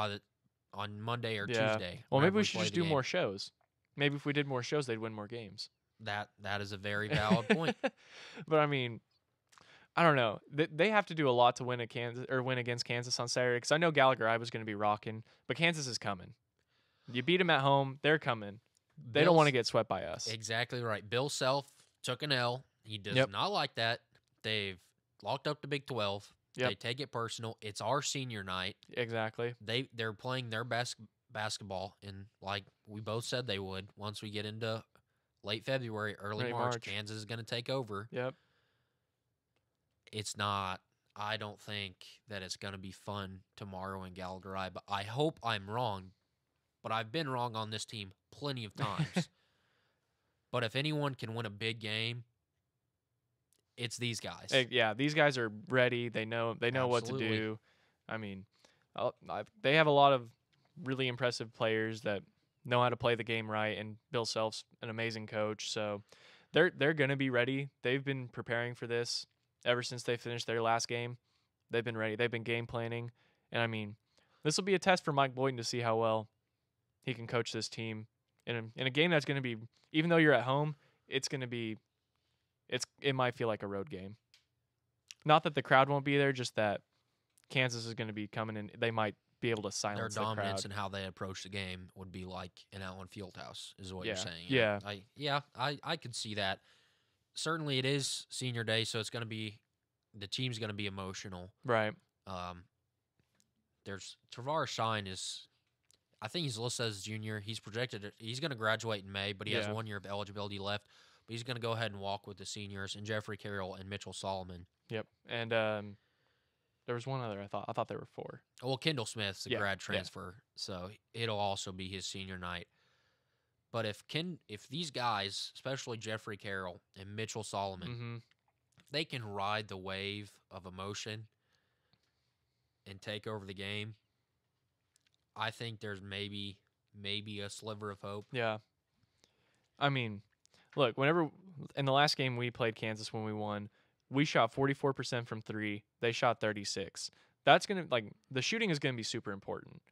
on Monday or Tuesday. Well, maybe we should just do more shows. Maybe if we did more shows, they'd win more games. That is a very valid point. But I mean, I don't know. They have to do a lot to win against Kansas on Saturday, because I know Gallagher I was going to be rocking, but Kansas is coming. You beat them at home, they're coming. They don't want to get swept by us. Exactly right. Bill Self took an L. He does not like that. They've locked up the Big 12. They take it personal. It's our senior night. Exactly. They're playing their best basketball, and like we both said they would, once we get into late February, early March, Kansas is going to take over. Yep. It's not, I don't think that it's going to be fun tomorrow in Gallagher Eye, but I hope I'm wrong. But I've been wrong on this team plenty of times. But if anyone can win a big game, it's these guys. Yeah, these guys are ready. They know what to do. I mean, they have a lot of really impressive players that know how to play the game right, and Bill Self's an amazing coach. So they're going to be ready. They've been preparing for this ever since they finished their last game. They've been ready. They've been game planning. And I mean, this will be a test for Mike Boyden to see how well he can coach this team in a game that's going to be, even though you're at home, it might feel like a road game. Not that the crowd won't be there, just that Kansas is going to be coming in. They might be able to silence Their the dominance crowd. and how they approach the game would be like an Allen Fieldhouse, is what Yeah. you're saying. Yeah. I could see that. Certainly, it is senior day, so it's going to be the team's going to be emotional. Right. There's Travar Shine is, I think he's listed as junior. He's projected. He's going to graduate in May, but he has 1 year of eligibility left. But he's going to go ahead and walk with the seniors and Jeffrey Carroll and Mitchell Solomon. Yep. And there was one other. I thought there were 4. Well, Kendall Smith's a Yeah, grad yeah. transfer, so it'll also be his senior night. But if these guys, especially Jeffrey Carroll and Mitchell Solomon, if they can ride the wave of emotion and take over the game, I think there's maybe a sliver of hope. Yeah. I mean, look, whenever in the last game we played Kansas when we won, we shot 44% from 3. They shot 36. That's going to, like, the shooting is going to be super important.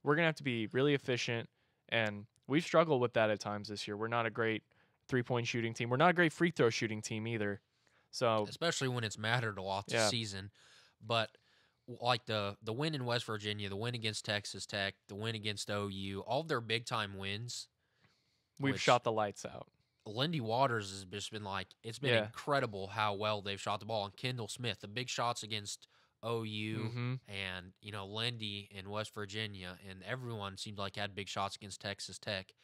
We're going to have to be really efficient, and we've struggled with that at times this year. We're not a great three-point shooting team. We're not a great free throw shooting team either. So especially when it's mattered a lot this season. But like the win in West Virginia, the win against Texas Tech, the win against OU, all of their big-time wins, we've shot the lights out. Lindy Waters has just been like, it's been incredible how well they've shot the ball. And Kendall Smith, the big shots against OU and, you know, Lindy in West Virginia, and everyone seemed like had big shots against Texas Tech.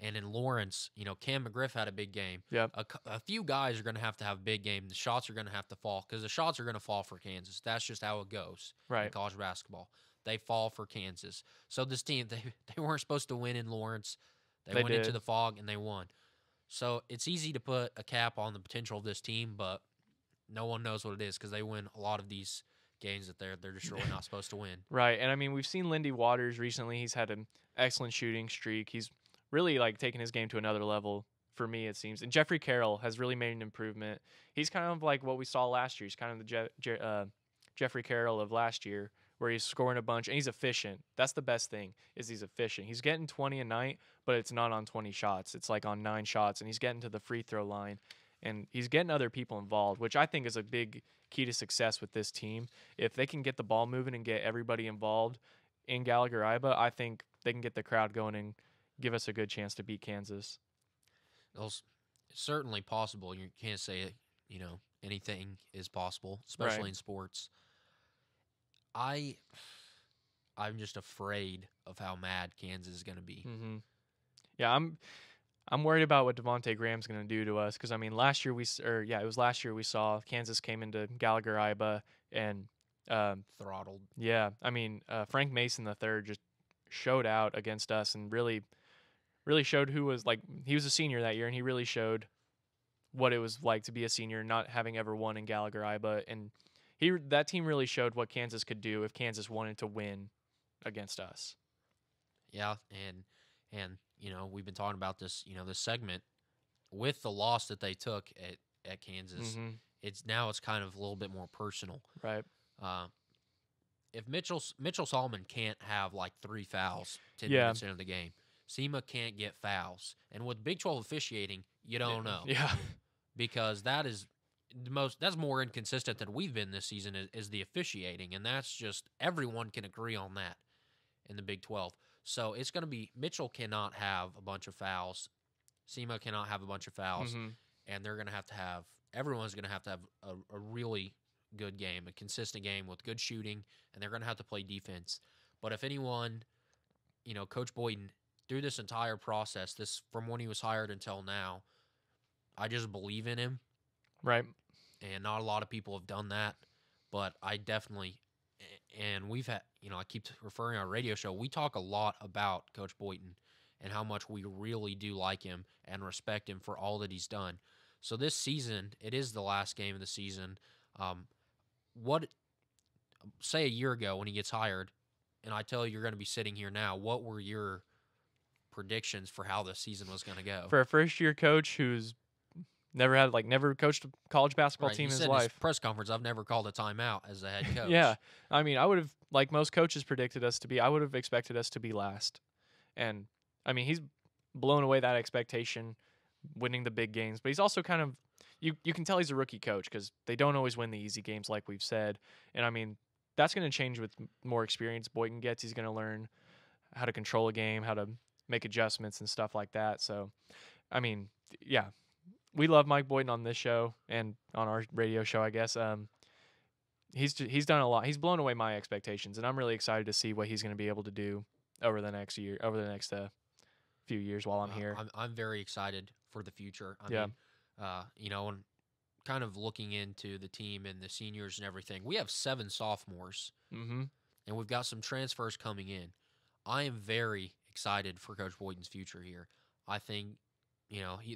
And in Lawrence, you know, Cam McGriff had a big game. Yep. A few guys are going to have a big game. The shots are going to have to fall because the shots are going to fall for Kansas. That's just how it goes in college basketball. They fall for Kansas. So this team, they weren't supposed to win in Lawrence. They went into the fog and they won. So it's easy to put a cap on the potential of this team, but no one knows what it is because they win a lot of these games that they're just really not supposed to win. Right, and I mean, we've seen Lindy Waters recently. He's had an excellent shooting streak. He's really, like, taken his game to another level for me, it seems. And Jeffrey Carroll has really made an improvement. He's kind of like what we saw last year. He's kind of the Jeffrey Carroll of last year, where he's scoring a bunch, and he's efficient. That's the best thing, is he's efficient. He's getting 20 a night, but it's not on 20 shots. It's like on 9 shots, and he's getting to the free throw line, and he's getting other people involved, which I think is a big key to success with this team. If they can get the ball moving and get everybody involved in Gallagher-Iba, I think they can get the crowd going and give us a good chance to beat Kansas. It's certainly possible. You can't say, you know, anything is possible, especially in sports. I'm just afraid of how mad Kansas is going to be. Yeah, I'm worried about what Devontae Graham's going to do to us because, I mean, last year it was last year we saw Kansas came into Gallagher-Iba and throttled. Yeah, I mean, Frank Mason III just showed out against us and really showed who was, like, he was a senior that year, and he really showed what it was like to be a senior, not having ever won in Gallagher-Iba, and that team really showed what Kansas could do if Kansas wanted to win against us. Yeah, and you know, we've been talking about this, you know, this segment with the loss that they took at Kansas. It's kind of a little bit more personal. Right. If Mitchell Solomon can't have like 3 fouls 10 minutes into the game, SEMA can't get fouls. And with Big 12 officiating, you don't know. Yeah. Because that's more inconsistent than we've been this season is the officiating, and that's just everyone can agree on that in the Big 12. So it's going to be Mitchell cannot have a bunch of fouls, SEMA cannot have a bunch of fouls, and they're going to have everyone's going to have a really good game, a consistent game with good shooting, and they're going to have to play defense. But if anyone, you know, Coach Boyden, through this entire process, this from when he was hired until now, I just believe in him. Right. And not a lot of people have done that, but I definitely, and we've had, you know, I keep referring on our radio show, we talk a lot about Coach Boyden and how much we really do like him and respect him for all that he's done. So this season, it is the last game of the season. Say a year ago when he gets hired, and I tell you you're going to be sitting here now, what were your predictions for how the season was going to go? For a first-year coach who's never coached a college basketball team in his life. In his press conference, I've never called a timeout as a head coach. Yeah. I mean, I would have, like most coaches predicted us to be, I would have expected us to be last. And, I mean, he's blown away that expectation, winning the big games. But he's also kind of, you can tell he's a rookie coach because they don't always win the easy games like we've said. And, I mean, that's going to change with more experience Boynton gets. He's going to learn how to control a game, how to make adjustments and stuff like that. So, I mean, yeah, we love Mike Boynton on this show and on our radio show, I guess. He's done a lot. He's blown away my expectations, and I'm really excited to see what he's going to be able to do over the next few years while I'm here. I'm very excited for the future. I Yeah. mean, and kind of looking into the team and the seniors and everything, we have 7 sophomores, and we've got some transfers coming in. I am very excited for Coach Boynton's future here. I think,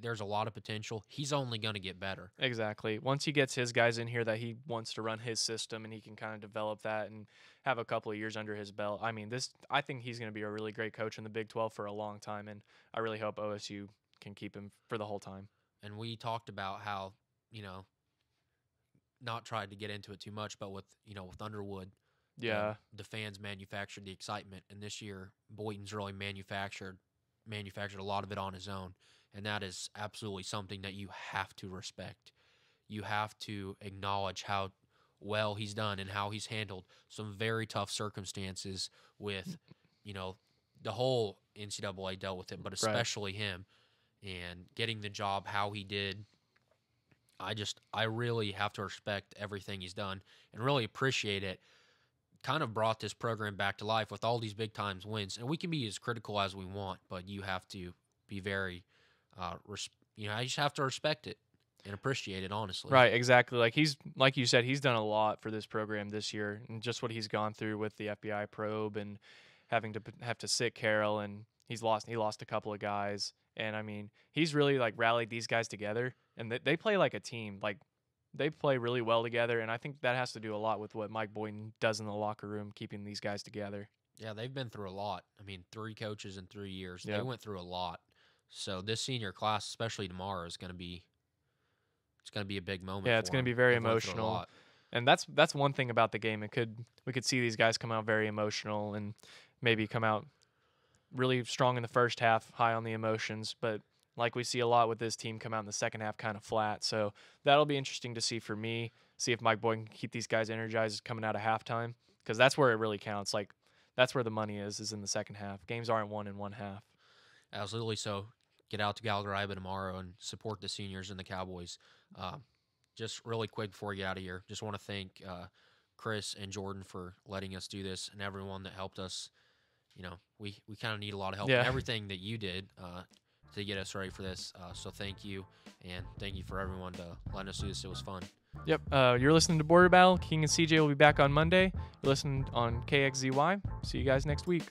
there's a lot of potential. He's only going to get better. Exactly. Once he gets his guys in here that he wants to run his system and he can kind of develop that and have a couple of years under his belt, I mean, I think he's going to be a really great coach in the Big 12 for a long time, and I really hope OSU can keep him for the whole time. And we talked about how, not tried to get into it too much, but with Underwood, yeah, the fans manufactured the excitement, and this year Boynton's really manufactured a lot of it on his own, and that is absolutely something that you have to respect. You have to acknowledge how well he's done and how he's handled some very tough circumstances with, the whole NCAA dealt with it, but especially him, and getting the job how he did. I really have to respect everything he's done and really appreciate it. Kind of brought this program back to life with all these big times wins, and we can be as critical as we want, but you have to be very, I just have to respect it and appreciate it, honestly. Right, exactly. Like you said, he's done a lot for this program this year, and just what he's gone through with the FBI probe and having to have to sit Carroll, and he lost a couple of guys, and I mean, he's really rallied these guys together, and they play like a team. They play really well together, and I think that has to do a lot with what Mike Boynton does in the locker room, keeping these guys together. Yeah, they've been through a lot. I mean, 3 coaches in 3 years. Yeah. They went through a lot. So this senior class, especially tomorrow, is going to be a big moment. Yeah, it's going to be very emotional. And that's one thing about the game. We could see these guys come out very emotional and maybe come out really strong in the first half, high on the emotions, but like we see a lot with this team, come out in the second half kind of flat. So that'll be interesting to see for me, see if Mike Boynton can keep these guys energized coming out of halftime, because that's where it really counts. That's where the money is in the second half. Games aren't won in one half. Absolutely. So get out to Gallagher-Iba tomorrow and support the seniors and the Cowboys. Just really quick before we get out of here, just want to thank Chris and Jordan for letting us do this, and everyone that helped us. We kind of need a lot of help in everything that you did to get us ready for this. So thank you, and thank you for everyone to letting us do this. It was fun. Yep. You're listening to Border Battle. King and CJ will be back on Monday. You're listening on KXZY. See you guys next week.